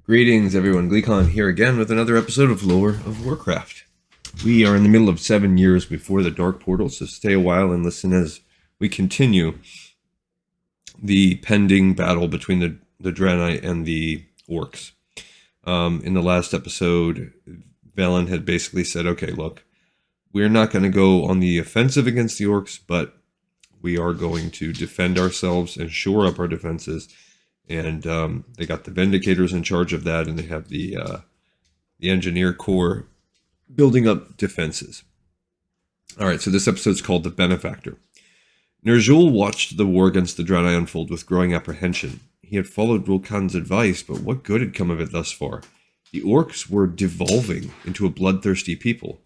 Greetings, everyone. Gleekon here again with another episode of Lore of Warcraft. We are in the middle of 7 years before the Dark Portal, so stay a while and listen as we continue the pending battle between the Draenei and the Orcs. In the last episode, Velen had basically said, okay, look, we're not going to go on the offensive against the Orcs, but we are going to defend ourselves and shore up our defenses. And they got the Vindicators in charge of that, and they have the Engineer Corps building up defenses. All right, so this episode's called The Benefactor. Ner'zhul watched the war against the Draenei unfold with growing apprehension. He had followed Rulkan's advice, but what good had come of it thus far? The Orcs were devolving into a bloodthirsty people.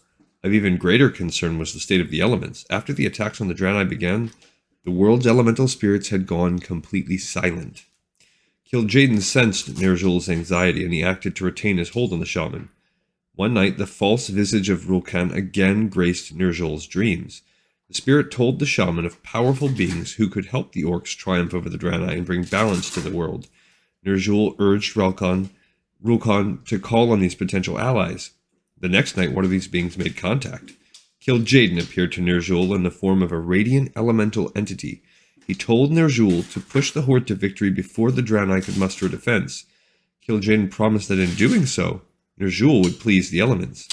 Of even greater concern was the state of the elements. After the attacks on the Draenei began, the world's elemental spirits had gone completely silent. Kil'jaeden sensed Ner'zhul's anxiety, and he acted to retain his hold on the shaman. One night, the false visage of Rulkan again graced Ner'zhul's dreams. The spirit told the shaman of powerful beings who could help the Orcs triumph over the Draenei and bring balance to the world. Ner'zhul urged Rulkan to call on these potential allies. The next night, one of these beings made contact. Kil'jaeden appeared to Ner'zhul in the form of a radiant elemental entity. He told Ner'zhul to push the Horde to victory before the Draenei could muster a defense. Kil'jaeden promised that in doing so, Ner'zhul would please the elements.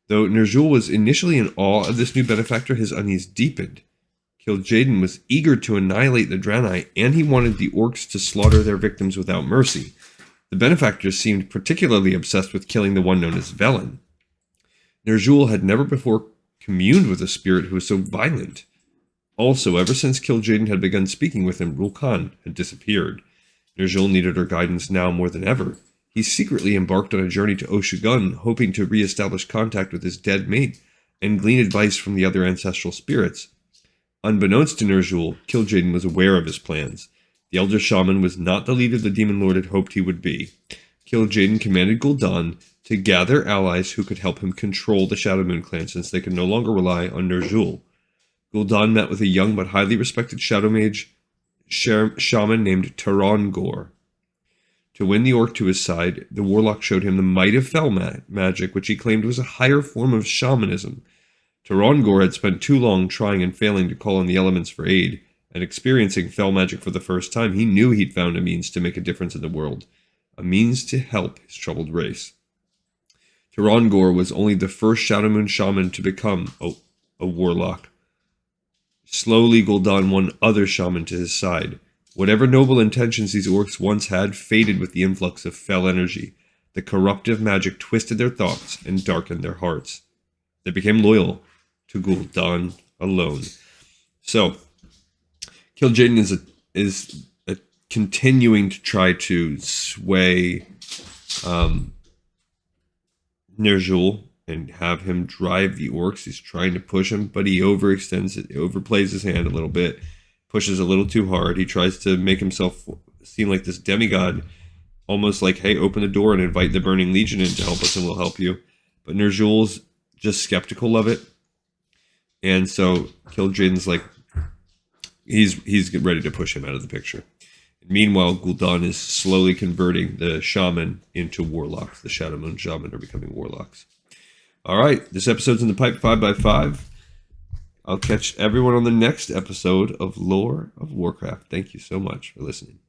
Though Ner'zhul was initially in awe of this new benefactor, his unease deepened. Kil'jaeden was eager to annihilate the Draenei, and he wanted the Orcs to slaughter their victims without mercy. The benefactor seemed particularly obsessed with killing the one known as Velen. Ner'zhul had never before communed with a spirit who was so violent. Also, ever since Kil'jaeden had begun speaking with him, Rulkan had disappeared. Ner'zhul needed her guidance now more than ever. He secretly embarked on a journey to Oshu'gun, hoping to re-establish contact with his dead mate and glean advice from the other ancestral spirits. Unbeknownst to Ner'zhul, Kil'jaeden was aware of his plans. The Elder Shaman was not the leader the Demon Lord had hoped he would be. Kil'jaeden commanded Guldan to gather allies who could help him control the Shadowmoon clan, since they could no longer rely on Ner'zhul. Guldan met with a young but highly respected shadow mage shaman named Tarongor. To win the Orc to his side, the warlock showed him the might of fell magic, which he claimed was a higher form of shamanism. Tarongor had spent too long trying and failing to call on the elements for aid, and experiencing fell magic for the first time, he knew he'd found a means to make a difference in the world, a means to help his troubled race. Tarongor was only the first Shadowmoon shaman to become a warlock. Slowly, Guldan won other shaman to his side. Whatever noble intentions these Orcs once had faded with the influx of fell energy. The corruptive magic twisted their thoughts and darkened their hearts. They became loyal to Guldan alone. So, Kil'jaeden is continuing to try to sway Ner'zhul and have him drive the Orcs. He's trying to push him, but he overextends it, overplays his hand a little bit, pushes a little too hard. He tries to make himself seem like this demigod, almost like, hey, open the door and invite the Burning Legion in to help us and we'll help you. But Ner'zhul's just skeptical of it. And so Kil'jaeden's like, he's ready to push him out of the picture. Meanwhile, Guldan is slowly converting the shaman into warlocks. The Shadowmoon shaman are becoming warlocks. All right, this episode's in the pipe 5x5. I'll catch everyone on the next episode of Lore of Warcraft. Thank you so much for listening.